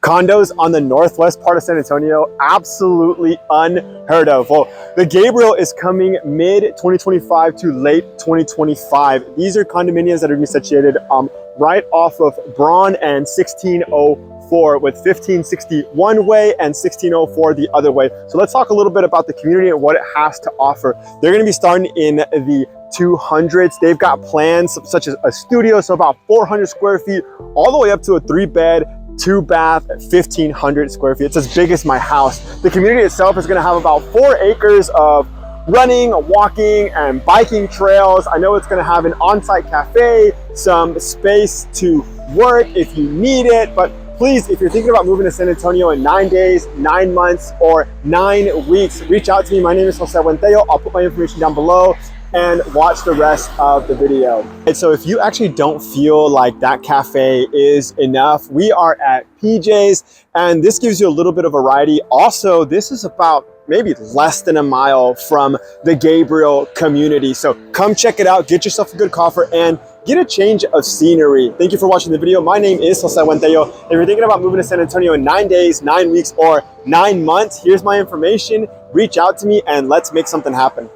Condos on the northwest part of San Antonio, absolutely unheard of. Well, the Gabriel is coming mid-2025 to late 2025. These are condominiums that are going to be situated right off of Braun and 1604 with 1560 one way and 1604 the other way. So let's talk a little bit about the community and what it has to offer. They're going to be starting in the 200s. They've got plans such as a studio, so about 400 square feet, all the way up to a 3-bed, 2-bath, 1,500 square feet. It's as big as my house. The community itself is gonna have about 4 acres of running, walking, and biking trails. I know it's gonna have an on-site cafe, some space to work if you need it, but please, if you're thinking about moving to San Antonio in 9 days, 9 months, or 9 weeks, reach out to me. My name is Jose Buentello. I'll put my information down below and watch the rest of the video. And so if you actually don't feel like that cafe is enough, we are at PJ's, and this gives you a little bit of variety. Also, this is about maybe less than a mile from the Gabriel community. So come check it out, get yourself a good coffee, and get a change of scenery. Thank you for watching the video. My name is Jose Buentello. If you're thinking about moving to San Antonio in 9 days, 9 weeks, or 9 months, here's my information. Reach out to me and let's make something happen.